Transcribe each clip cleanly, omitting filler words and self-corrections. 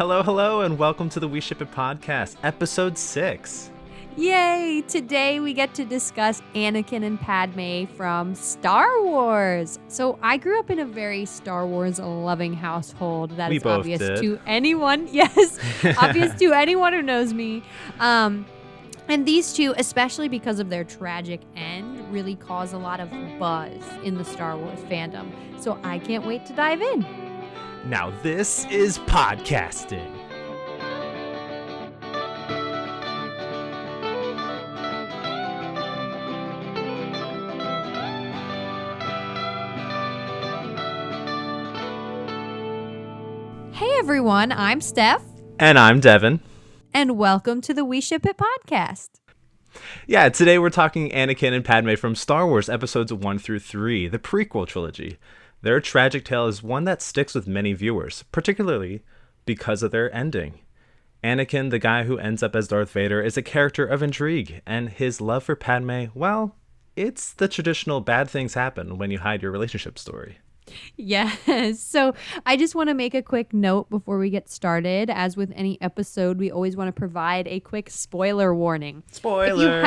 Hello, and welcome to the We Ship It podcast, episode 6. Yay! Today we get to discuss Anakin and Padme from Star Wars. So I grew up in a very Star Wars loving household. That is obvious to anyone. Yes, obvious to anyone who knows me. And these two, especially because of their tragic end, really cause a lot of buzz in the Star Wars fandom. So I can't wait to dive in. Now this is podcasting. Hey everyone, I'm Steph. And I'm Devin. And welcome to the We Ship It podcast. Yeah, today we're talking Anakin and Padme from Star Wars episodes 1 through 3, the prequel trilogy. Their tragic tale is one that sticks with many viewers, particularly because of their ending. Anakin, the guy who ends up as Darth Vader, is a character of intrigue, and his love for Padme, well, it's the traditional bad things happen when you hide your relationship story. Yes. So I just want to make a quick note before we get started. As with any episode, we always want to provide a quick spoiler warning. Spoiler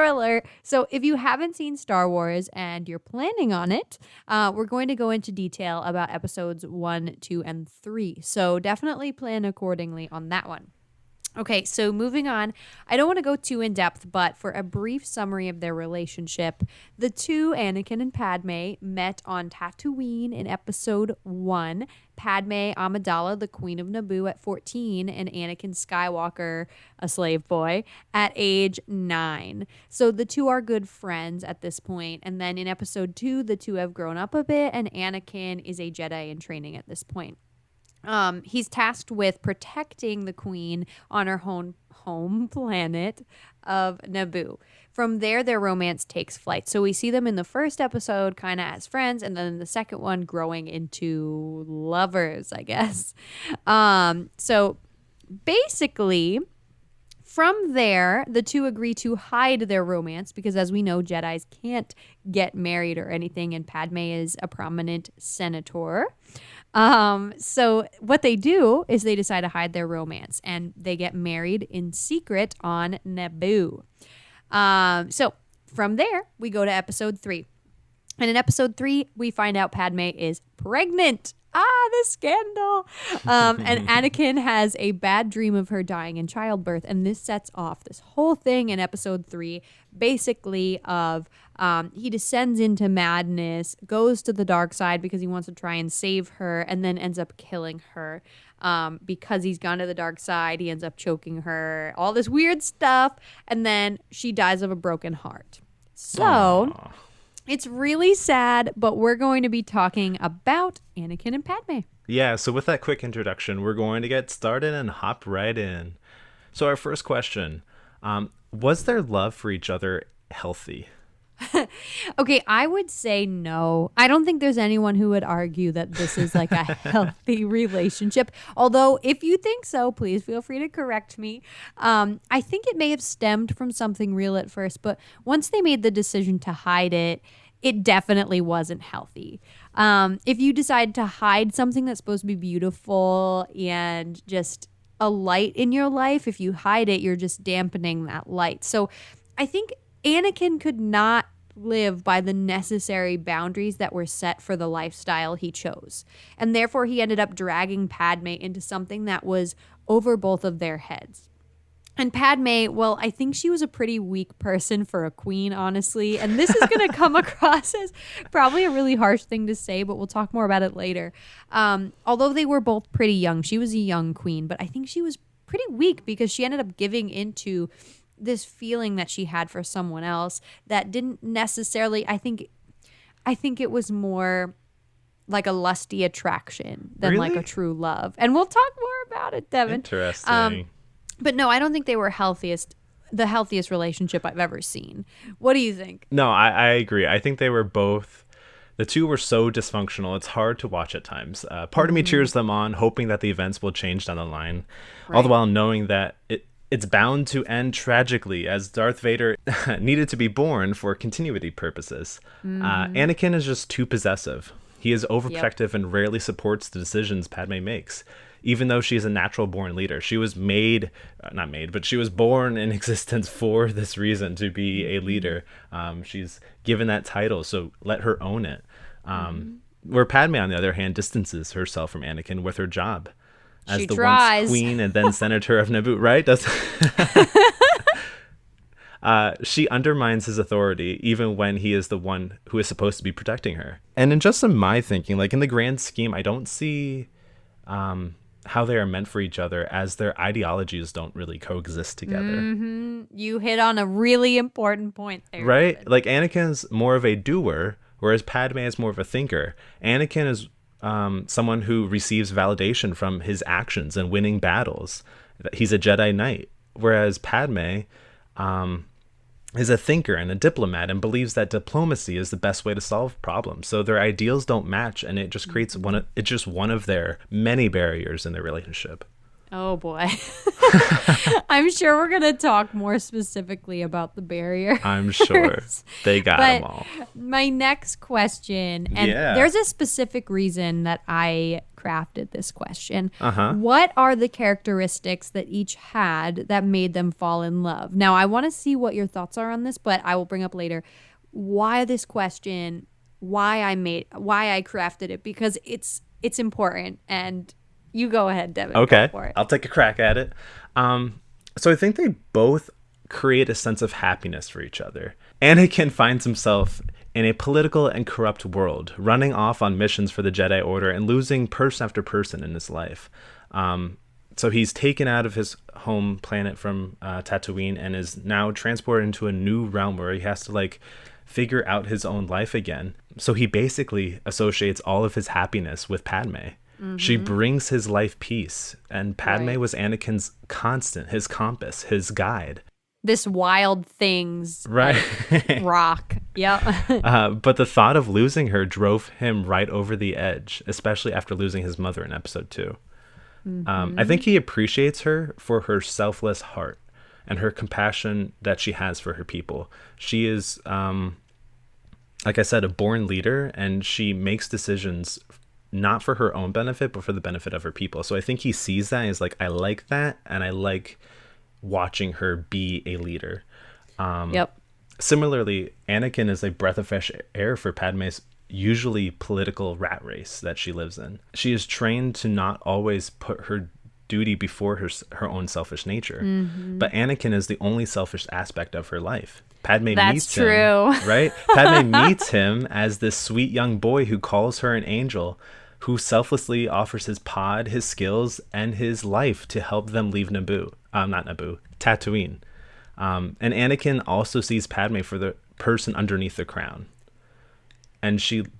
alert. So if you haven't seen Star Wars and you're planning on it, we're going to go into detail about episodes 1, 2, and 3. So definitely plan accordingly on that one. Okay, so moving on, I don't want to go too in depth, but for a brief summary of their relationship, the two, Anakin and Padme, met on Tatooine in episode 1. Padme Amidala, the Queen of Naboo, at 14, and Anakin Skywalker, a slave boy, at age 9. So the two are good friends at this point. And then in episode 2, the two have grown up a bit, and Anakin is a Jedi in training at this point. He's tasked with protecting the queen on her home planet of Naboo. From there, their romance takes flight. So we see them in the first episode kind of as friends, and then in the second one growing into lovers, I guess. So basically, from there, the two agree to hide their romance because, as we know, Jedis can't get married or anything, and Padme is a prominent senator. So what they do is they decide to hide their romance, and they get married in secret on Naboo. So from there, we go to episode 3. And in episode 3, we find out Padme is pregnant. The scandal. And Anakin has a bad dream of her dying in childbirth. And this sets off this whole thing in episode 3, basically of he descends into madness, goes to the dark side because he wants to try and save her, and then ends up killing her. Because he's gone to the dark side, he ends up choking her, all this weird stuff. And then she dies of a broken heart. So... Aww. It's really sad, but we're going to be talking about Anakin and Padme. Yeah, so with that quick introduction, we're going to get started and hop right in. So our first question, was their love for each other healthy? Okay, I would say no. I don't think there's anyone who would argue that this is like a healthy relationship. Although, if you think so, please feel free to correct me. I think it may have stemmed from something real at first, but once they made the decision to hide it, it definitely wasn't healthy. If you decide to hide something that's supposed to be beautiful and just a light in your life, if you hide it, you're just dampening that light. So I think Anakin could not live by the necessary boundaries that were set for the lifestyle he chose. And therefore, he ended up dragging Padme into something that was over both of their heads. And Padme, well, I think she was a pretty weak person for a queen, honestly. And this is going to come across as probably a really harsh thing to say, but we'll talk more about it later. Although they were both pretty young, she was a young queen, but I think she was pretty weak because she ended up giving into this feeling that she had for someone else that didn't necessarily, I think it was more like a lusty attraction than like a true love. And we'll talk more about it, Devin. Interesting. But no, I don't think they were the healthiest relationship I've ever seen. What do you think? No, I agree. I think they were both, the two were so dysfunctional. It's hard to watch at times. Part of me cheers them on, hoping that the events will change down the line, all the while knowing that it's bound to end tragically, as Darth Vader needed to be born for continuity purposes. Anakin is just too possessive. He is overprotective and rarely supports the decisions Padme makes. Even though she is a natural born leader, she was she was born in existence for this reason, to be a leader. She's given that title, so let her own it. Where Padme, on the other hand, distances herself from Anakin with her job as the once queen and then senator of Naboo, right? She undermines his authority even when he is the one who is supposed to be protecting her. And in just my thinking, like in the grand scheme, I don't see how they are meant for each other, as their ideologies don't really coexist together. You hit on a really important point there. Right? David. Like Anakin's more of a doer, whereas Padme is more of a thinker. Anakin is someone who receives validation from his actions and winning battles. He's a Jedi Knight, whereas Padme is a thinker and a diplomat and believes that diplomacy is the best way to solve problems. So their ideals don't match, and it just creates one of their many barriers in their relationship. Oh boy. I'm sure we're going to talk more specifically about the barrier. I'm sure. They got them all. My next question, and there's a specific reason that I crafted this question. What are the characteristics that each had that made them fall in love? Now, I want to see what your thoughts are on this, but I will bring up later why this question, why I crafted it, because it's important, and you go ahead, Devin. Okay, go for it. I'll take a crack at it. So I think they both create a sense of happiness for each other. Anakin finds himself in a political and corrupt world, running off on missions for the Jedi Order and losing person after person in his life. So he's taken out of his home planet from Tatooine and is now transported into a new realm where he has to figure out his own life again. So he basically associates all of his happiness with Padme. She brings his life peace, and Padme was Anakin's constant, his compass, his guide. This wild things rock. Yeah. But the thought of losing her drove him right over the edge, especially after losing his mother in episode 2. I think he appreciates her for her selfless heart and her compassion that she has for her people. She is, like I said, a born leader, and she makes decisions not for her own benefit, but for the benefit of her people. So I think he sees that and is like, I like that, and I like watching her be a leader. Similarly, Anakin is a breath of fresh air for Padme's usually political rat race that she lives in. She is trained to not always put her duty before her own selfish nature. But Anakin is the only selfish aspect of her life. Padme meets him, right? Padme meets him as this sweet young boy who calls her an angel, who selflessly offers his pod, his skills, and his life to help them leave Tatooine. And Anakin also sees Padme for the person underneath the crown. And she's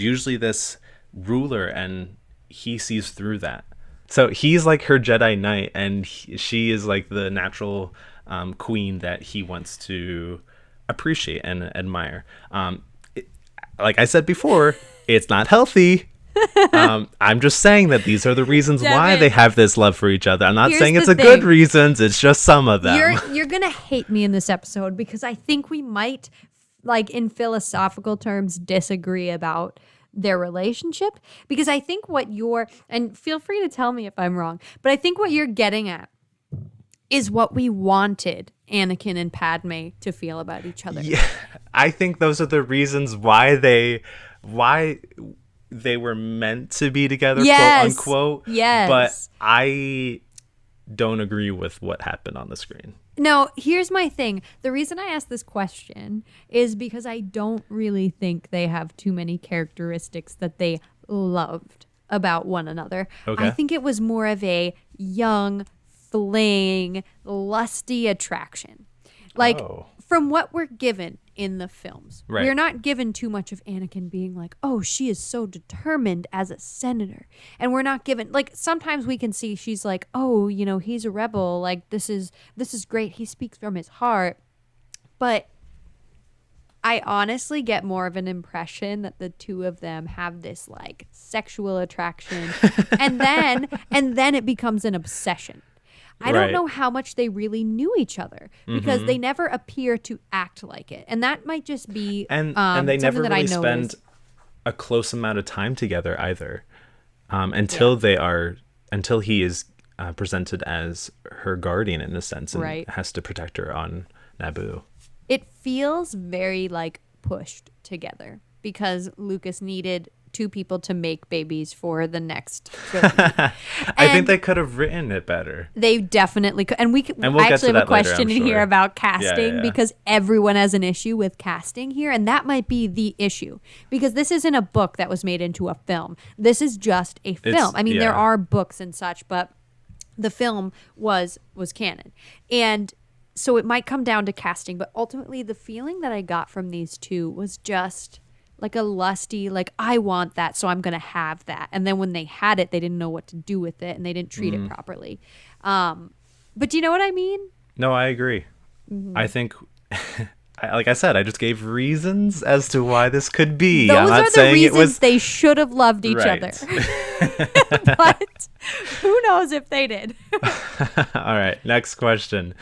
usually this ruler, and he sees through that. So he's like her Jedi Knight, and she is like the natural queen that he wants to appreciate and admire. Like I said before, it's not healthy. I'm just saying that these are the reasons why they have this love for each other. I'm not saying it's a good reasons. It's just some of them. You're going to hate me in this episode because I think we might, in philosophical terms, disagree about their relationship. Because I think and feel free to tell me if I'm wrong, but I think what you're getting at is what we wanted Anakin and Padme to feel about each other. Yeah, I think those are the reasons why they were meant to be together, quote unquote. Yes. But I don't agree with what happened on the screen. No, here's my thing. The reason I asked this question is because I don't really think they have too many characteristics that they loved about one another. Okay. I think it was more of a young, fling, lusty attraction. From what we're given in the films, we're not given too much of Anakin being like, oh, she is so determined as a senator. And we're not given, sometimes we can see she's like, oh, he's a rebel. This is great. He speaks from his heart. But I honestly get more of an impression that the two of them have this sexual attraction. and then it becomes an obsession. I don't know how much they really knew each other because they never appear to act like it, and that might just be and they never really spend a close amount of time together either, until he is presented as her guardian in a sense, and has to protect her on Naboo. It feels very like pushed together because Lucas needed 2 people to make babies for the next trilogy. I think they could have written it better. They definitely could. And we'll I actually have a question in here about casting because everyone has an issue with casting here. And that might be the issue because this isn't a book that was made into a film. This is just a film. I mean, there are books and such, but the film was canon. And so it might come down to casting. But ultimately, the feeling that I got from these 2 was just like a lusty, like, I want that, so I'm going to have that. And then when they had it, they didn't know what to do with it, and they didn't treat it properly. But do you know what I mean? No, I agree. I think, like I said, I just gave reasons as to why this could be. Those are the reasons they should have loved each other. But who knows if they did. All right, next question.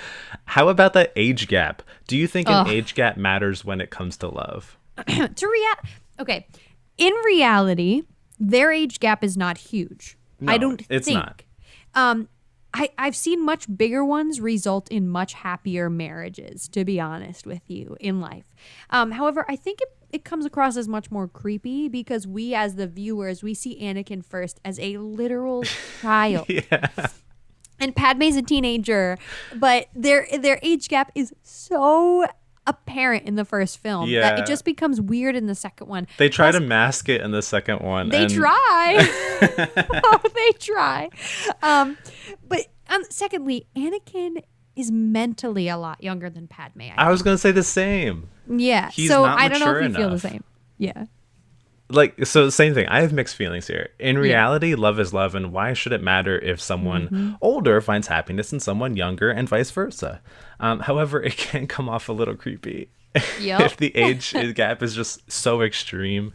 How about the age gap? Do you think an age gap matters when it comes to love? Okay, in reality, their age gap is not huge. No, I don't it's think. Not. I've seen much bigger ones result in much happier marriages, to be honest with you, in life. However, I think it comes across as much more creepy because we, as the viewers, we see Anakin first as a literal child. And Padme's a teenager, but their age gap is so apparent in the first film that it just becomes weird in the second one. They try to mask it in the second one. They try. They try. But secondly, Anakin is mentally a lot younger than Padme. I was going to say the same. Yeah. He's so not I don't know if you enough. feel the same. Yeah. Like, so same thing. I have mixed feelings here. In reality, love is love, and why should it matter if someone older finds happiness in someone younger and vice versa? However, it can come off a little creepy if the age gap is just so extreme.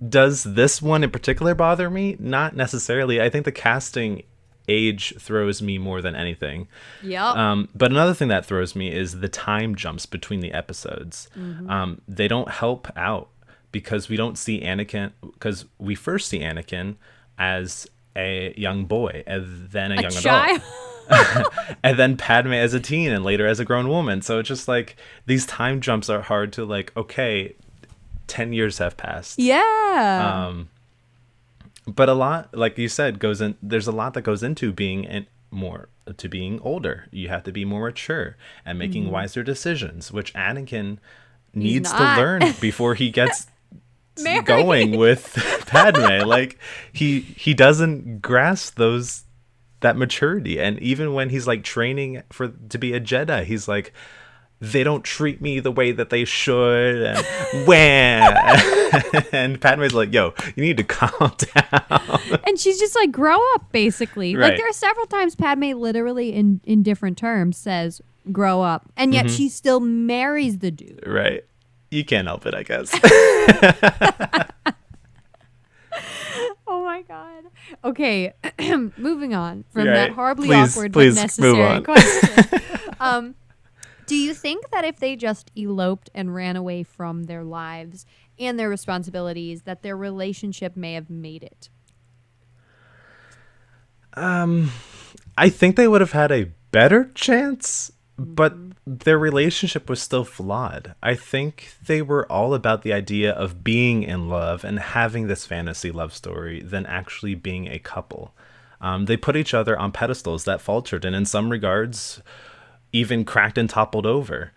Does this one in particular bother me? Not necessarily. I think the casting age throws me more than anything. But another thing that throws me is the time jumps between the episodes. They don't help out. Because we don't see Anakin, because we first see Anakin as a young boy, and then a young adult. And then Padme as a teen, and later as a grown woman. So it's just like, these time jumps are hard to like, okay, 10 years have passed. But a lot, like you said, there's a lot that goes into being being older. You have to be more mature and making wiser decisions, which Anakin needs to learn before he gets going with Padme. Like he doesn't grasp that maturity, and even when he's like training to be a Jedi, he's like, they don't treat me the way that they should, and and Padme's like, yo, you need to calm down. And she's just like, grow up, basically. Like, there are several times Padme literally in different terms says grow up, and yet she still marries the dude. Right. You can't help it, I guess. Oh my god. Okay, moving on from that horribly awkward but please necessary question. Do you think that if they just eloped and ran away from their lives and their responsibilities, that their relationship may have made it? I think they would have had a better chance, but their relationship was still flawed. I think they were all about the idea of being in love and having this fantasy love story than actually being a couple. They put each other on pedestals that faltered, and in some regards even cracked and toppled over.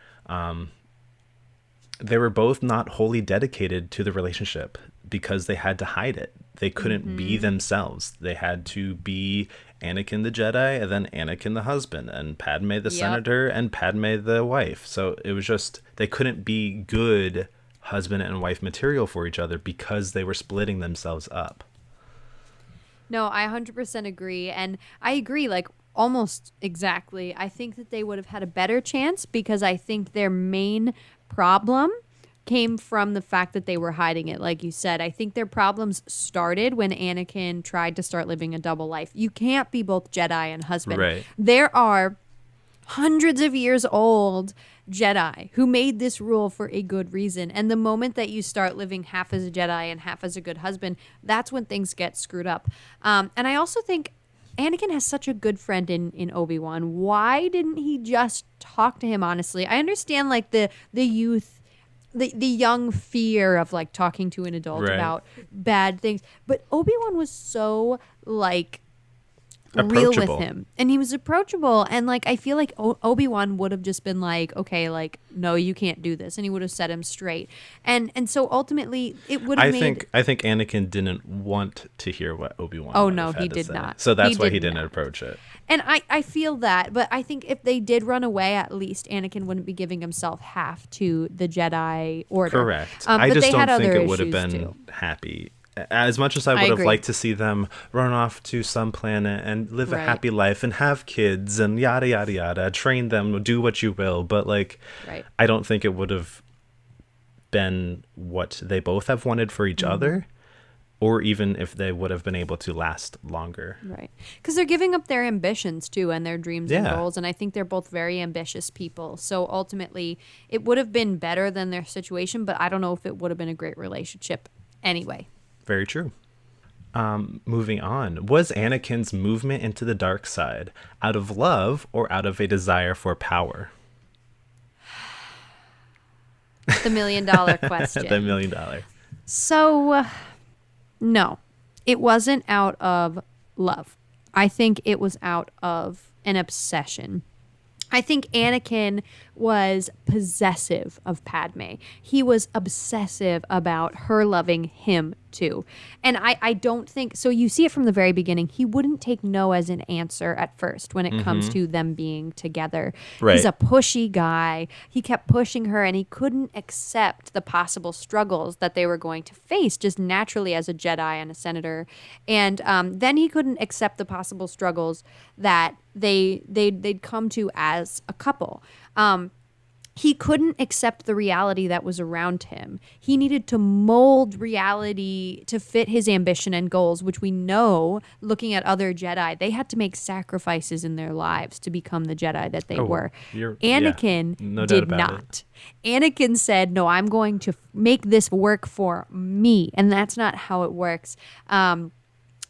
They were both not wholly dedicated to the relationship because they had to hide it. They couldn't be themselves. They had to be Anakin the Jedi, and then Anakin the husband, and Padme the senator, and Padme the wife. So it was just, they couldn't be good husband and wife material for each other because they were splitting themselves up. No, I 100% agree. And I agree, like, almost exactly. I think that they would have had a better chance because I think their main problem came from the fact that they were hiding it, like you said. I think their problems started when Anakin tried to start living a double life. You can't be both Jedi and husband. Right. There are hundreds of years old Jedi who made this rule for a good reason. And the moment that you start living half as a Jedi and half as a good husband, that's when things get screwed up. And I also think Anakin has such a good friend in Obi-Wan. Why didn't he just talk to him honestly? I understand like the youth, the young fear of like talking to an adult about bad things. But Obi-Wan was so like real with him, and he was approachable, and like I feel like Obi-Wan would have just been like, okay, like no, you can't do this, and he would have set him straight, and so ultimately it would have I think Anakin didn't want to hear what Obi-Wan he did not, so that's why he didn't approach it. And I feel that, but I think if they did run away, at least Anakin wouldn't be giving himself half to the Jedi Order. Correct. I just don't think it would have been happy. As much as I would have liked to see them run off to some planet and live a happy life and have kids and yada, yada, yada, train them, do what you will. But like, I don't think it would have been what they both have wanted for each other, or even if they would have been able to last longer. Right. Because they're giving up their ambitions too and their dreams and goals. And I think they're both very ambitious people. So ultimately, it would have been better than their situation, but I don't know if it would have been a great relationship anyway. Very true. Moving on. Was Anakin's movement into the dark side out of love or out of a desire for power? The $1 million question. The $1 million. So, no, it wasn't out of love. I think it was out of an obsession. I think Anakin was possessive of Padme. He was obsessive about her loving him too. And I don't think, so you see it from the very beginning, he wouldn't take no as an answer at first when it comes to them being together. Right. He's a pushy guy. He kept pushing her and he couldn't accept the possible struggles that they were going to face just naturally as a Jedi and a senator. And then he couldn't accept the possible struggles that they'd come to as a couple. He couldn't accept the reality that was around him. He needed to mold reality to fit his ambition and goals, which we know, looking at other Jedi, they had to make sacrifices in their lives to become the Jedi that they were. Anakin did not. Anakin said, no, I'm going to make this work for me. And that's not how it works.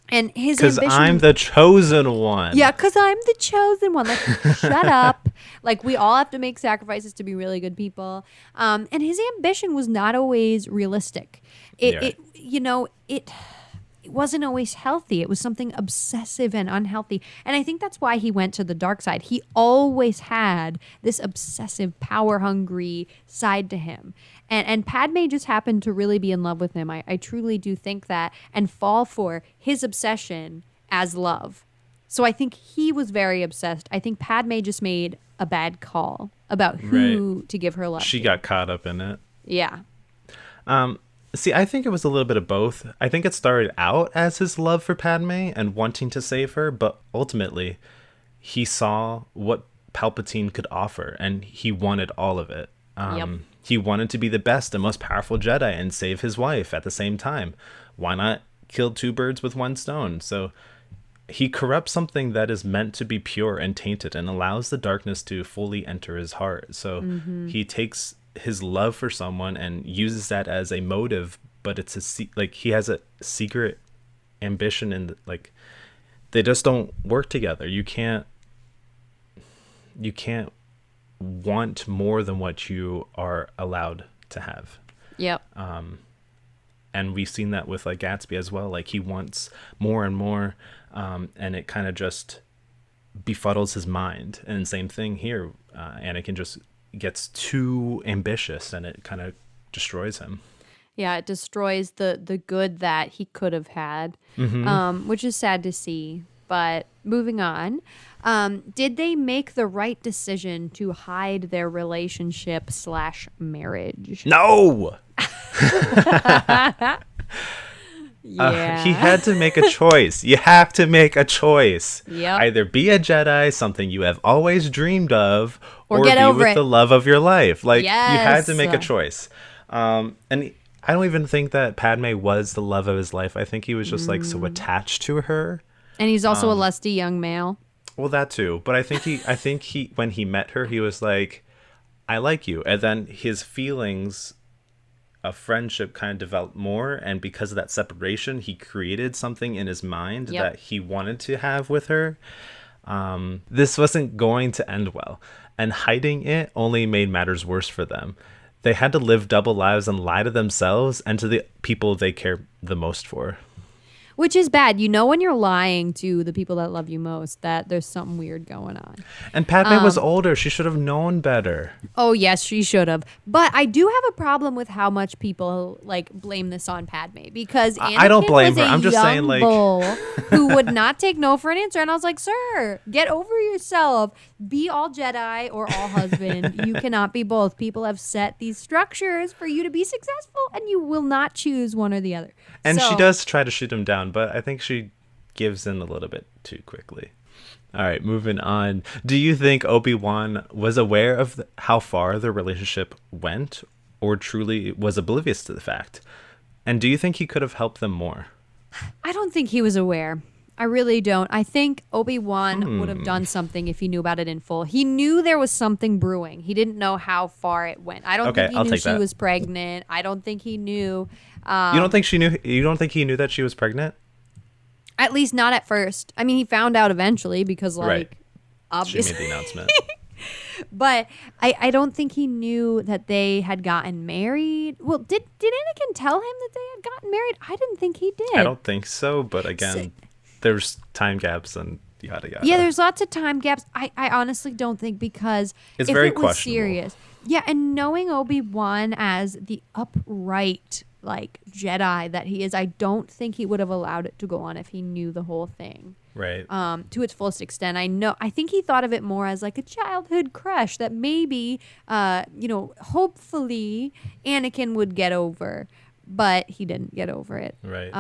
And his ambition, because I'm the chosen one. Yeah, because I'm the chosen one. Like, shut up. Like, we all have to make sacrifices to be really good people. And his ambition was not always realistic. It wasn't always healthy. It was something obsessive and unhealthy. And I think that's why he went to the dark side. He always had this obsessive, power-hungry side to him. And Padme just happened to really be in love with him. I truly do think that, and fall for his obsession as love. So I think he was very obsessed. I think Padme just made a bad call about who to give her love She to. got caught up in it. Yeah. See, I think it was a little bit of both. I think it started out as his love for Padme and wanting to save her, but ultimately he saw what Palpatine could offer and he wanted all of it. He wanted to be the best and most powerful Jedi and save his wife at the same time. Why not kill two birds with one stone? So he corrupts something that is meant to be pure and tainted and allows the darkness to fully enter his heart. So he takes his love for someone and uses that as a motive, but it's he has a secret ambition, and like they just don't work together. You can't want more than what you are allowed to have. Yep. And we've seen that with like Gatsby as well. Like he wants more and more, and it kind of just befuddles his mind. And same thing here. Anakin just gets too ambitious and it kind of destroys him. Yeah, it destroys the good that he could have had, which is sad to see. But moving on, did they make the right decision to hide their relationship / marriage? No! Yeah. He had to make a choice. You have to make a choice. Yep. Either be a Jedi, something you have always dreamed of, or get be over with it. the love of your life. Like, Yes. you had to make a choice. And I don't even think that Padme was the love of his life. I think he was just like so attached to her. And he's also a lusty young male. Well, that too. But I think he, when he met her, he was like, I like you. And then his feelings of friendship kind of developed more. And because of that separation, he created something in his mind Yep. that he wanted to have with her. This wasn't going to end well. And hiding it only made matters worse for them. They had to live double lives and lie to themselves and to the people they care the most for. Which is bad. You know when you're lying to the people that love you most that there's something weird going on. And Padme was older. She should have known better. Oh, yes, she should have. But I do have a problem with how much people like blame this on Padme because Anakin I don't blame was her. a I'm just young saying, like, bull who would not take no for an answer. And I was like, sir, get over yourself. Be all Jedi or all husband. You cannot be both. People have set these structures for you to be successful, and you will not choose one or the other. And So- she does try to shoot him down, but I think she gives in a little bit too quickly. All right, moving on. Do you think Obi-Wan was aware of how far the relationship went, or truly was oblivious to the fact? And do you think he could have helped them more? I don't think he was aware. I really don't. I think Obi-Wan would have done something if he knew about it in full. He knew there was something brewing. He didn't know how far it went. I don't Okay, think he I'll knew take she that. was pregnant. I don't think he knew. You don't think she knew? You don't think he knew that she was pregnant? At least not at first. I mean, he found out eventually because, like, Right. She obviously. made the announcement. But I don't think he knew that they had gotten married. Well, did Anakin tell him that they had gotten married? I didn't think he did. I don't think so, but again, there's time gaps and yada yada. Yeah, there's lots of time gaps. I honestly don't think because It's if very it was questionable. serious. Yeah, and knowing Obi-Wan as the upright like Jedi that he is, I don't think he would have allowed it to go on if he knew the whole thing. Right. To its fullest extent. I think he thought of it more as like a childhood crush that maybe hopefully Anakin would get over, but he didn't get over it. Right.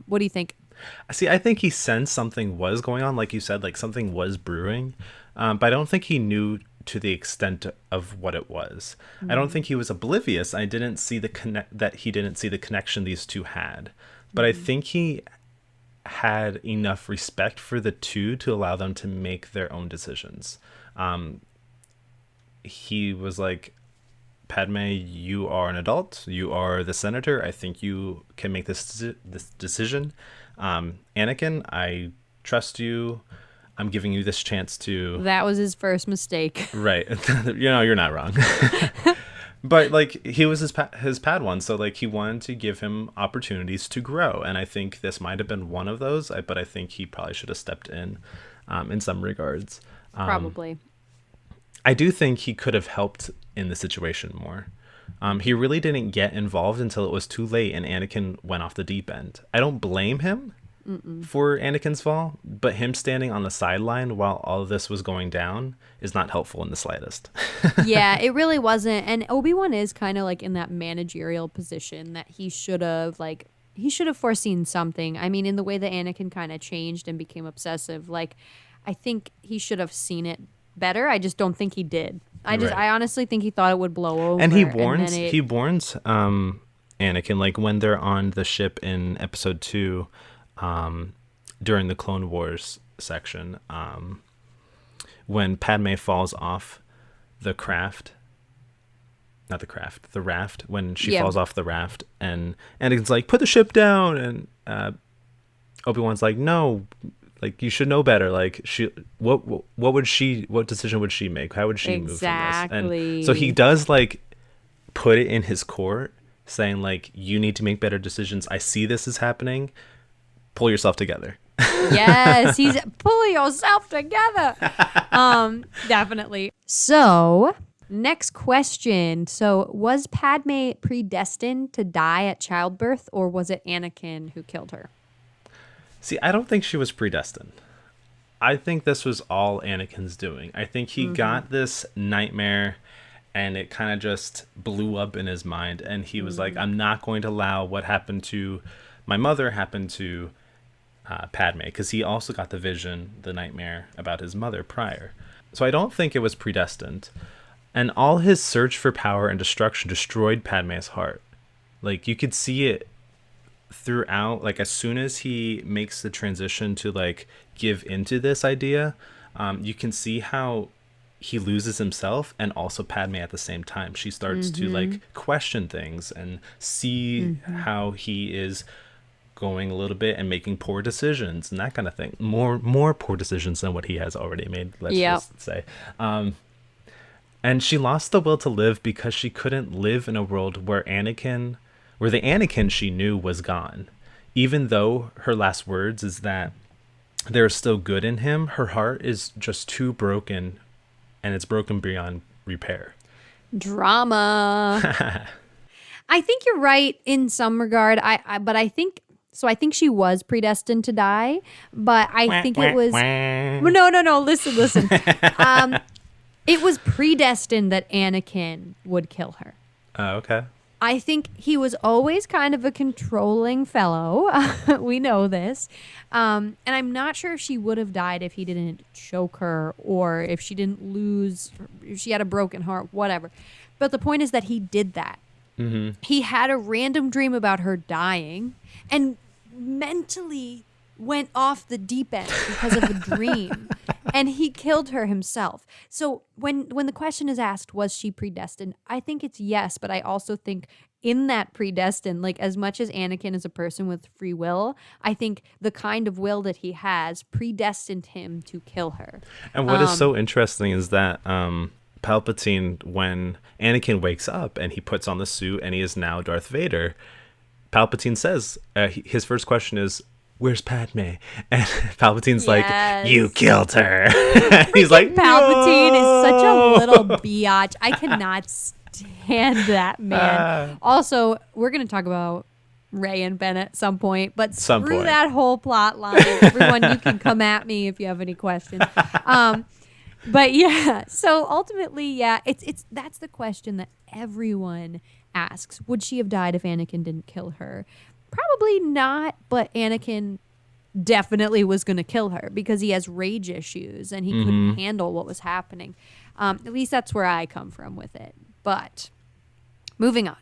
What do you think? See, I think he sensed something was going on, like you said, like something was brewing, but I don't think he knew to the extent of what it was. I don't think he was oblivious. I didn't see he didn't see the connection these two had, but I think he had enough respect for the two to allow them to make their own decisions. He was like, Padme, you are an adult. You are the senator. I think you can make this decision. Anakin, I trust you. I'm giving you this chance to... That was his first mistake. Right. You're not wrong. But, like, he was his Padawan, so, like, he wanted to give him opportunities to grow. And I think this might have been one of those, but I think he probably should have stepped in some regards. Probably. I do think he could have helped in the situation more. He really didn't get involved until it was too late and Anakin went off the deep end. I don't blame him for Anakin's fall, but him standing on the sideline while all of this was going down is not helpful in the slightest. Yeah, it really wasn't. And Obi-Wan is kind of like in that managerial position that he should have foreseen something. I mean, in the way that Anakin kind of changed and became obsessive, like I think he should have seen it better. I just don't think he did. I honestly think he thought it would blow over. And he warns Anakin, like when they're on the ship in episode 2, during the Clone Wars section, when Padme falls off the raft, when she falls off the raft, and Anakin's like, put the ship down, and Obi-Wan's like, no, like you should know better. Like what decision would she make? How would she move from this? And so he does like put it in his court, saying like, you need to make better decisions. I see this is happening. Pull yourself together. Yes, he's pull yourself together. Definitely. So, next question. So, was Padme predestined to die at childbirth, or was it Anakin who killed her? See, I don't think she was predestined. I think this was all Anakin's doing. I think he got this nightmare and it kind of just blew up in his mind. And he was like, I'm not going to allow what happened to my mother happen to Padme, because he also got the vision, the nightmare about his mother prior. So I don't think it was predestined. And all his search for power and destruction destroyed Padme's heart. Like you could see it throughout, like as soon as he makes the transition to like give into this idea, you can see how he loses himself and also Padme at the same time. She starts to like question things and see how he is going a little bit and making poor decisions and that kind of thing. More poor decisions than what he has already made, let's just say. And she lost the will to live because she couldn't live in a world where the Anakin she knew was gone. Even though her last words is that there's still good in him, her heart is just too broken, and it's broken beyond repair. Drama. I think you're right in some regard. But I think she was predestined to die, but I think it was no. Listen. It was predestined that Anakin would kill her. Oh, okay. I think he was always kind of a controlling fellow. We know this. And I'm not sure if she would have died if he didn't choke her or if she didn't lose, if she had a broken heart, whatever. But the point is that he did that. Mm-hmm. He had a random dream about her dying and mentally went off the deep end because of a dream. And he killed her himself. So when the question is asked, was she predestined? I think it's yes, but I also think in that predestined, like as much as Anakin is a person with free will, I think the kind of will that he has predestined him to kill her. And what is so interesting is that Palpatine, when Anakin wakes up and he puts on the suit and he is now Darth Vader, Palpatine says, his first question is, "Where's Padme?" And Palpatine's like, "You killed her." He's like, Palpatine is such a little biatch. I cannot stand that man. Also, we're going to talk about Rey and Ben at some point, but screw that whole plot line. Everyone, you can come at me if you have any questions. But yeah, so ultimately, yeah, it's that's the question that everyone asks. Would she have died if Anakin didn't kill her? Probably not, but Anakin definitely was going to kill her because he has rage issues and he couldn't handle what was happening. At least that's where I come from with it. But moving on.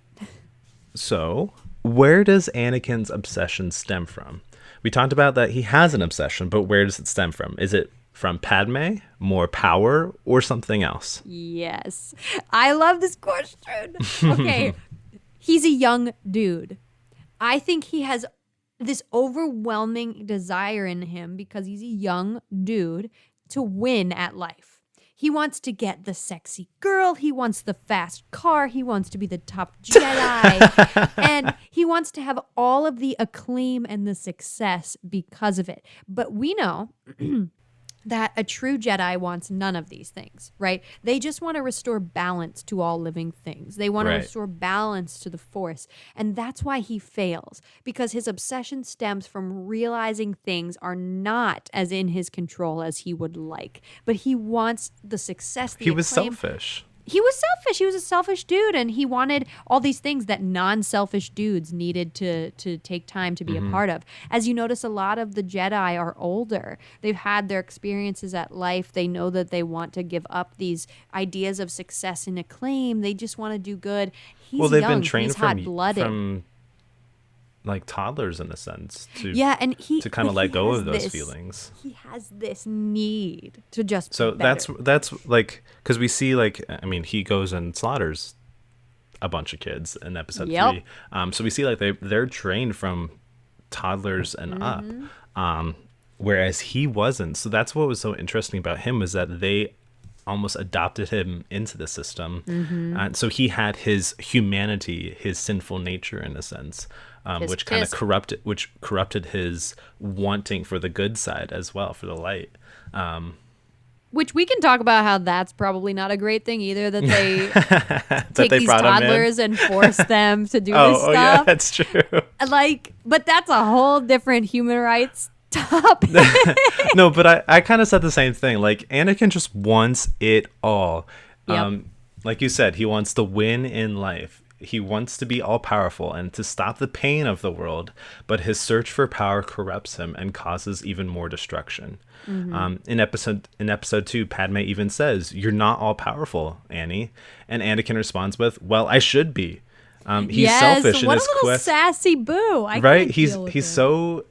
So, where does Anakin's obsession stem from? We talked about that he has an obsession, but where does it stem from? Is it from Padme, more power, or something else? Yes. I love this question. Okay. He's a young dude. I think he has this overwhelming desire in him because he's a young dude to win at life. He wants to get the sexy girl. He wants the fast car. He wants to be the top Jedi. And he wants to have all of the acclaim and the success because of it. But we know that a true Jedi wants none of these things, right? They just want to restore balance to all living things. They want to restore balance to the Force. And that's why he fails, because his obsession stems from realizing things are not as in his control as he would like. But he wants the success, the He was acclaim. selfish. He was selfish. He was a selfish dude, and he wanted all these things that non-selfish dudes needed to take time to be a part of. As you notice, a lot of the Jedi are older. They've had their experiences at life. They know that they want to give up these ideas of success and acclaim. They just want to do good. He's they've young. been trained He's hot-blooded. from like toddlers in a sense to to kind of let go of those feelings. He has this need to just so be better. that's like, because we see, like, I mean, he goes and slaughters a bunch of kids in episode 3. So we see like they're trained from toddlers and up, whereas he wasn't. So that's what was so interesting about him, is that they almost adopted him into the system. And so he had his humanity, his sinful nature in a sense, which kind of corrupted his wanting for the good side as well, for the light. Which we can talk about how that's probably not a great thing either, that they take these toddlers and force them to do this stuff. Oh yeah, that's true. Like, but that's a whole different human rights topic. No, but I kind of said the same thing. Like, Anakin just wants it all. Like you said, he wants to win in life. He wants to be all powerful and to stop the pain of the world, but his search for power corrupts him and causes even more destruction. In episode 2, Padme even says, "You're not all powerful, Annie," and Anakin responds with, "Well, I should be." He's selfish in his quest. What a little sassy boo! Right? He's so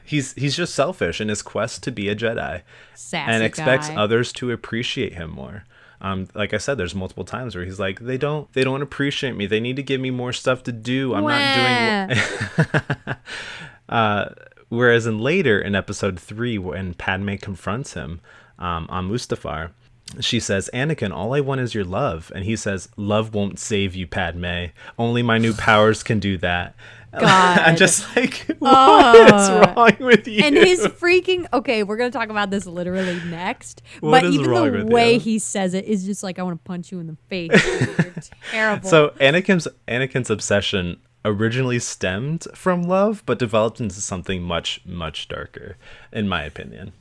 he's just selfish in his quest to be a Jedi. Sassy and expects guy. others to appreciate him more. Like I said, there's multiple times where he's like, they don't appreciate me. They need to give me more stuff to do. I'm not doing. Whereas later in episode 3, when Padme confronts him on Mustafar, she says, Anakin, all I want is your love. And he says, love won't save you, Padme. Only my new powers can do that. God. I'm just like, what is wrong with you? And his freaking... Okay, we're going to talk about this literally next. What but is even wrong the with way you? he says it is just like, I want to punch you in the face. You're terrible. So Anakin's obsession originally stemmed from love, but developed into something much, much darker, in my opinion.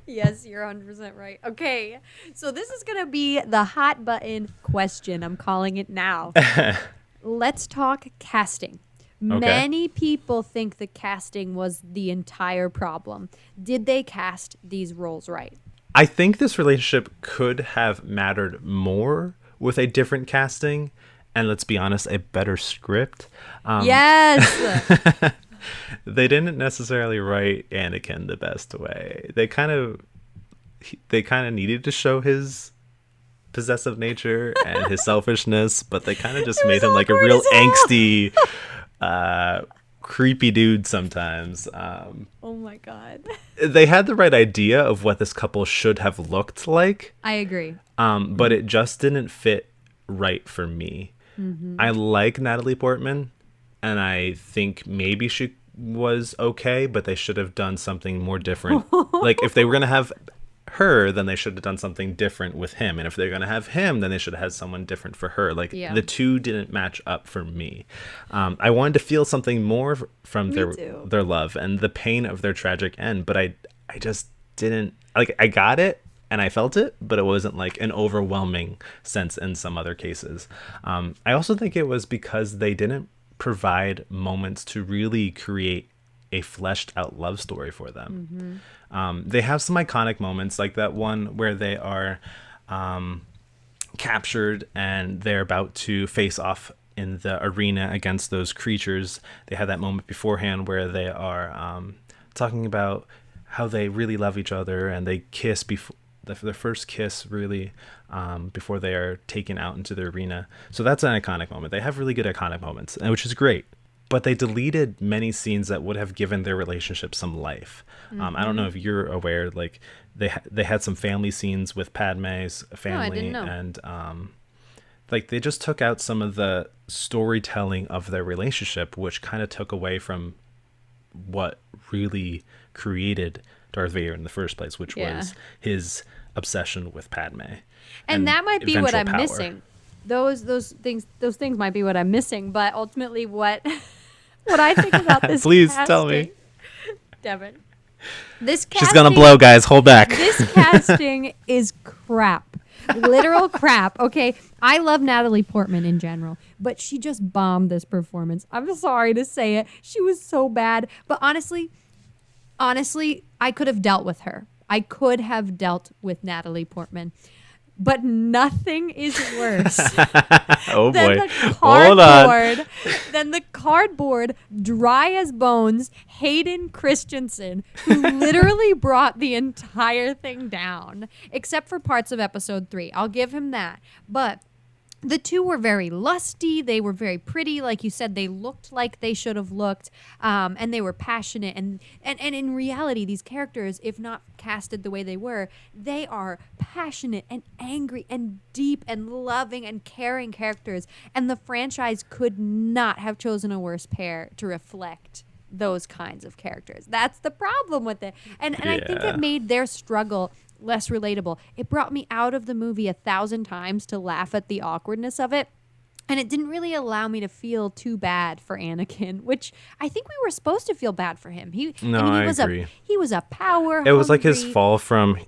Yes, you're 100% right. Okay, so this is going to be the hot button question. I'm calling it now. Let's talk casting. Okay. Many people think the casting was the entire problem. Did they cast these roles right? I think this relationship could have mattered more with a different casting, and let's be honest, a better script. Yes! They didn't necessarily write Anakin the best way. They kind of needed to show his possessive nature and his selfishness, but they kind of just made him like a real angsty, creepy dude sometimes. Oh my God. They had the right idea of what this couple should have looked like. I agree. But it just didn't fit right for me. Mm-hmm. I like Natalie Portman, and I think maybe she was okay, but they should have done something more different. Like, if they were going to have her, then they should have done something different with him. And if they're going to have him, then they should have had someone different for her. Like, the two didn't match up for me. I wanted to feel something more from their love and the pain of their tragic end, but I just didn't. Like, I got it and I felt it, but it wasn't like an overwhelming sense in some other cases. I also think it was because they didn't provide moments to really create a fleshed out love story for them. Mm-hmm. They have some iconic moments, like that one where they are captured and they're about to face off in the arena against those creatures. They had that moment beforehand where they are talking about how they really love each other, and they kiss before their first kiss, really, before they are taken out into the arena. So that's an iconic moment. They have really good iconic moments, which is great. But they deleted many scenes that would have given their relationship some life. Mm-hmm. I don't know if you're aware, like they had some family scenes with Padme's family. No, I didn't know. And like they just took out some of the storytelling of their relationship, which kind of took away from what really created Darth Vader in the first place, which was his obsession with Padme. And that might be what I'm missing. Those things might be what I'm missing, but ultimately what I think about this Please casting, tell me. Devin. This casting, she's gonna blow, guys. Hold back. This casting is crap. Literal crap. Okay, I love Natalie Portman in general, but she just bombed this performance. I'm sorry to say it. She was so bad. But honestly, I could have dealt with her. I could have dealt with Natalie Portman. But nothing is worse oh than boy. the Hold on. than the cardboard, dry as bones, Hayden Christensen, who literally brought the entire thing down, except for parts of episode 3. I'll give him that. But the two were very lusty. They were very pretty. Like you said, they looked like they should have looked. And they were passionate. And in reality, these characters, if not casted the way they were, they are passionate and angry and deep and loving and caring characters. And the franchise could not have chosen a worse pair to reflect those kinds of characters. That's the problem with it. And I think it made their struggle less relatable. It brought me out of the movie 1,000 times to laugh at the awkwardness of it. And it didn't really allow me to feel too bad for Anakin, which I think we were supposed to feel bad for him. I agree. He was a power. It was like his fall from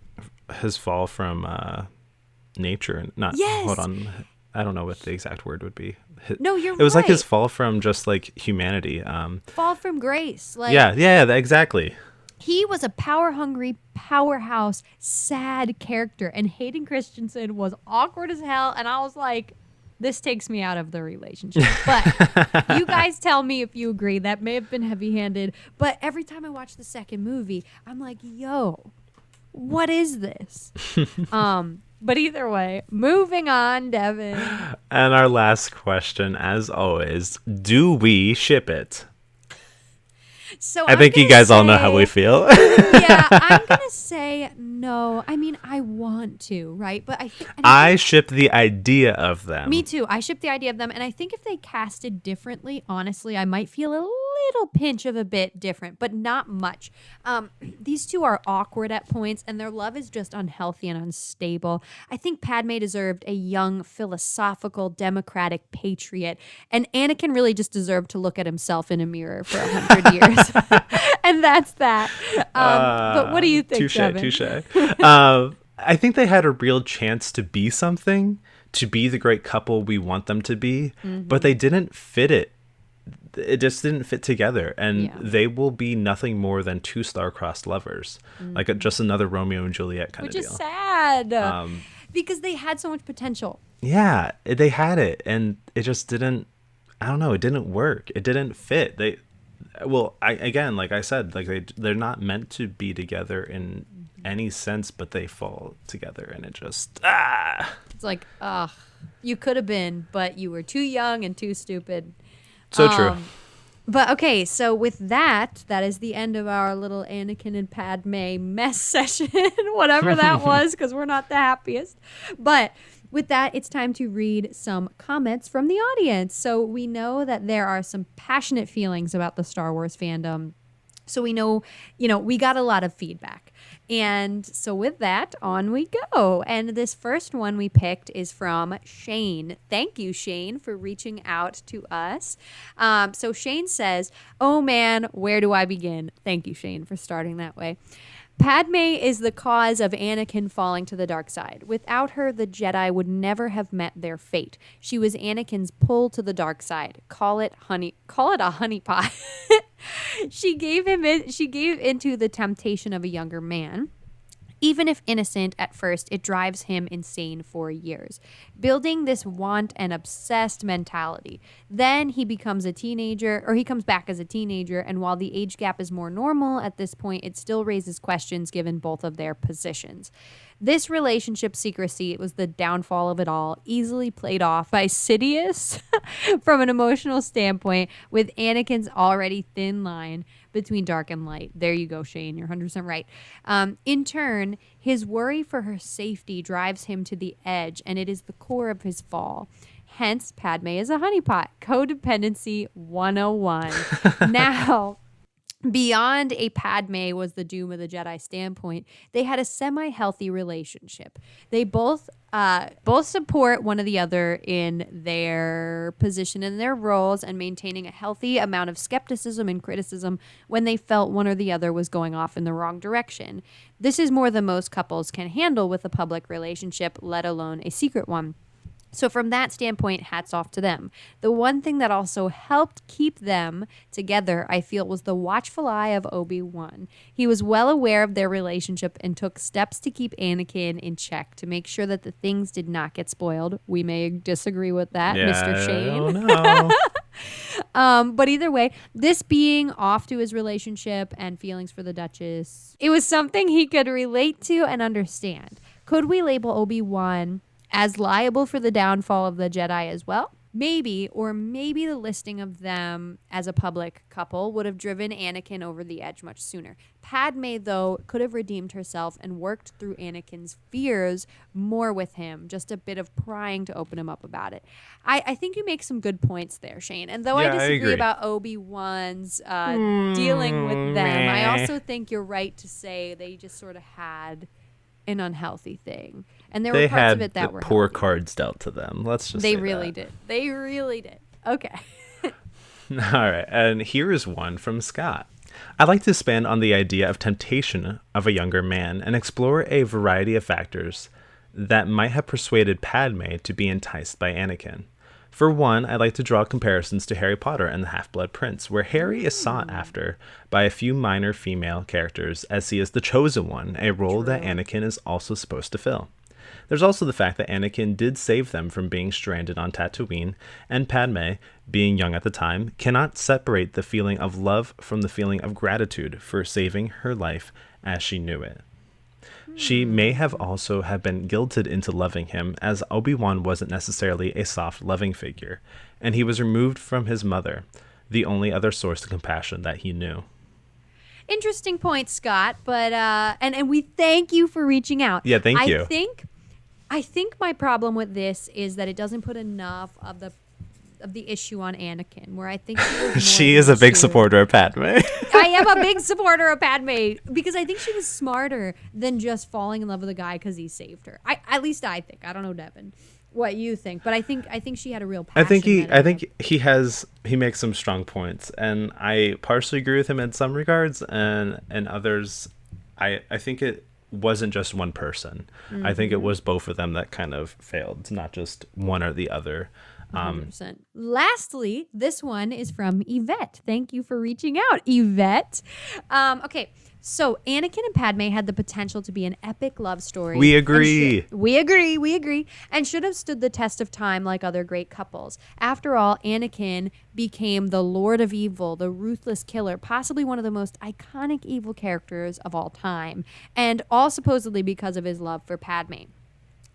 nature. Not yes. Hold on. I don't know what the exact word would be. No, you're right. It was like his fall from just like humanity. Fall from grace. Like, yeah, exactly. He was a power-hungry, powerhouse, sad character, and Hayden Christensen was awkward as hell, and I was like, this takes me out of the relationship. But you guys tell me if you agree. That may have been heavy-handed. But every time I watch the second movie, I'm like, yo, what is this? But either way, moving on, Devin. And our last question, as always, do we ship it? So I think you guys all know how we feel. Yeah, I'm going to say no. I mean, I want to, right? But I ship the idea of them. Me too. I ship the idea of them. And I think if they casted differently, honestly, I might feel a little pinch of a bit different, but not much. These two are awkward at points, and their love is just unhealthy and unstable. I think Padme deserved a young, philosophical, democratic patriot, and Anakin really just deserved to look at himself in a mirror for 100 years. And that's that. But what do you think, Touche. I think they had a real chance to be something, to be the great couple we want them to be, but they didn't fit it. It just didn't fit together, and they will be nothing more than two star-crossed lovers, like just another Romeo and Juliet kind of deal. Which is sad, because they had so much potential. Yeah, they had it, and it just didn't. I don't know. It didn't work. It didn't fit. Again, like I said, like they're not meant to be together in any sense, but they fall together, and it just It's like, you could have been, but you were too young and too stupid. So true. But okay, so with that is the end of our little Anakin and Padme mess session, whatever that was, because we're not the happiest. But with that, it's time to read some comments from the audience. So we know that there are some passionate feelings about the Star Wars fandom. So we know, we got a lot of feedback. And so with that, on we go. And this first one we picked is from Shane. Thank you, Shane, for reaching out to us. So Shane says, oh man, where do I begin? Thank you, Shane, for starting that way. Padme is the cause of Anakin falling to the dark side. Without her, the Jedi would never have met their fate. She was Anakin's pull to the dark side. Call it a honeypot. She gave into the temptation of a younger man. Even if innocent at first, it drives him insane for years, building this want and obsessed mentality. Then he becomes a teenager, or he comes back as a teenager, and while the age gap is more normal at this point, it still raises questions given both of their positions. This relationship secrecy was the downfall of it all, easily played off by Sidious from an emotional standpoint, with Anakin's already thin line between dark and light. There you go, Shane. You're 100% right. In turn, his worry for her safety drives him to the edge, and it is the core of his fall. Hence, Padme is a honeypot. Codependency 101. Now, beyond a Padme was the doom of the Jedi standpoint, they had a semi-healthy relationship. They both support one or the other in their position and their roles, and maintaining a healthy amount of skepticism and criticism when they felt one or the other was going off in the wrong direction. This is more than most couples can handle with a public relationship, let alone a secret one. So from that standpoint, hats off to them. The one thing that also helped keep them together, I feel, was the watchful eye of Obi-Wan. He was well aware of their relationship and took steps to keep Anakin in check to make sure that the things did not get spoiled. We may disagree with that, Mr. Shane. But either way, this being off to his relationship and feelings for the Duchess, it was something he could relate to and understand. Could we label Obi-Wan as liable for the downfall of the Jedi as well? Maybe the listing of them as a public couple would have driven Anakin over the edge much sooner. Padme, though, could have redeemed herself and worked through Anakin's fears more with him, just a bit of prying to open him up about it. I think you make some good points there, Shane. And though I disagree about Obi-Wan's dealing with them, I also think you're right to say they just sort of had an unhealtty thing, and there were parts of it that were poor healthy. Cards dealt to them. Let's just say really that. They really did. Okay. All right, and here is one from Scott. I'd like to expand on the idea of temptation of a younger man and explore a variety of factors that might have persuaded Padme to be enticed by Anakin. For one, I'd like to draw comparisons to Harry Potter and the Half-Blood Prince, where Harry is sought after by a few minor female characters as he is the chosen one, a role that Anakin is also supposed to fill. There's also the fact that Anakin did save them from being stranded on Tatooine, and Padme, being young at the time, cannot separate the feeling of love from the feeling of gratitude for saving her life as she knew it. She may have also have been guilted into loving him, as Obi-Wan wasn't necessarily a soft, loving figure, and he was removed from his mother, the only other source of compassion that he knew. Interesting point, Scott, but and we thank you for reaching out. Yeah, thank you. I think my problem with this is that it doesn't put enough of the issue on Anakin, where I think she is a big supporter of Padme. I am a big supporter of Padme because I think she was smarter than just falling in love with a guy because he saved her. At least I think. I don't know, Devin, what you think, but I think she had a real passion. I think he makes some strong points, and I partially agree with him in some regards, and others, I think it wasn't just one person. I think it was both of them that kind of failed, not just one or the other. 100%. Lastly, this one is from Yvette. Thank you for reaching out, Yvette. Okay, so Anakin and Padme had the potential to be an epic love story. We agree. We agree. And should have stood the test of time like other great couples. After all, Anakin became the Lord of Evil, the ruthless killer, possibly one of the most iconic evil characters of all time, and all supposedly because of his love for Padme.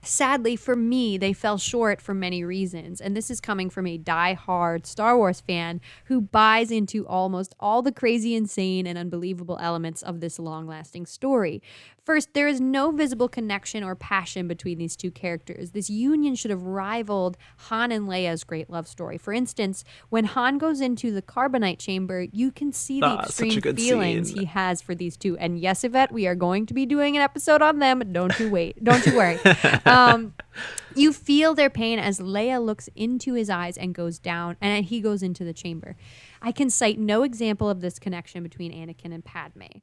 Sadly, for me, they fell short for many reasons, and this is coming from a die-hard Star Wars fan who buys into almost all the crazy, insane, and unbelievable elements of this long-lasting story. First, there is no visible connection or passion between these two characters. This union should have rivaled Han and Leia's great love story. For instance, when Han goes into the carbonite chamber, you can see the extreme feelings he has for these two. And yes, Yvette, we are going to be doing an episode on them. Don't you worry. You feel their pain as Leia looks into his eyes and goes down, and he goes into the chamber. I can cite no example of this connection between Anakin and Padme.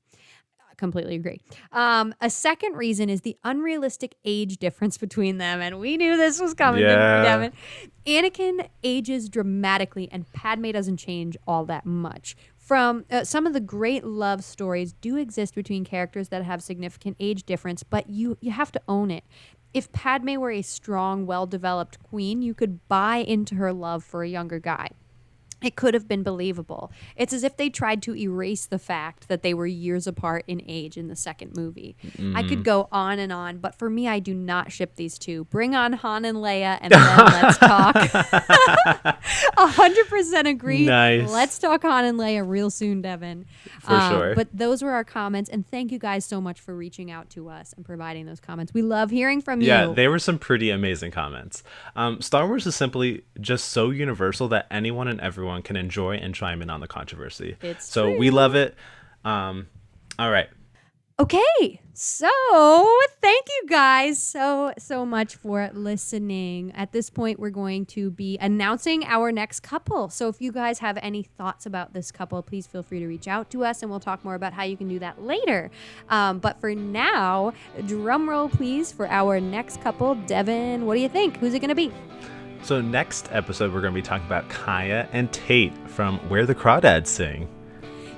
Completely agree. A second reason is the unrealistic age difference between them, and we knew this was coming. Devin. Anakin ages dramatically, and Padme doesn't change all that much. From some of the great love stories do exist between characters that have significant age difference, but you have to own it. If Padme were a strong, well-developed queen, you could buy into her love for a younger guy. It could have been believable. It's as if they tried to erase the fact that they were years apart in age in the second movie. I could go on, but for me, I do not ship these two. Bring on Han and Leia, and then let's talk. 100% agree. Nice. Let's talk Han and Leia real soon, Devin. For sure. But those were our comments, and thank you guys so much for reaching out to us and providing those comments. We love hearing from you. Yeah, they were some pretty amazing comments. Star Wars is simply just so universal that anyone and everyone can enjoy and chime in on the controversy. It's so true. We love it. All right. Okay, so thank you guys so much for listening. At this point, we're going to be announcing our next couple. So if you guys have any thoughts about this couple, please feel free to reach out to us, and we'll talk more about how you can do that later. But for now, drum roll please for our next couple. Devin, what do you think? Who's it going to be? So next episode, we're going to be talking about Kaya and Tate from Where the Crawdads Sing.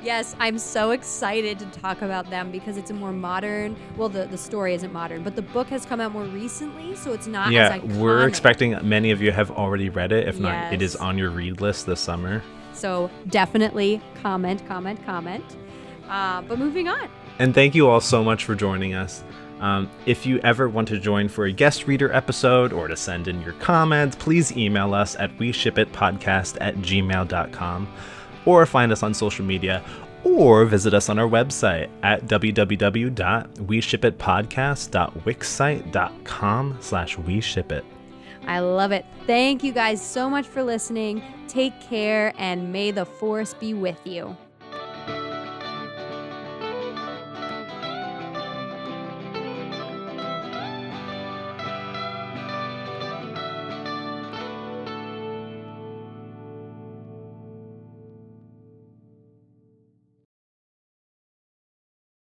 Yes, I'm so excited to talk about them because it's a more modern, well, the story isn't modern, but the book has come out more recently, so it's not as iconic. Yeah, we're expecting many of you have already read it. If not, it is on your read list this summer. So definitely comment. But moving on. And thank you all so much for joining us. If you ever want to join for a guest reader episode or to send in your comments, please email us at weshipitpodcast@gmail.com or find us on social media or visit us on our website at www.weshipitpodcast.wixsite.com/weshipit. I love it. Thank you guys so much for listening. Take care, and may the force be with you.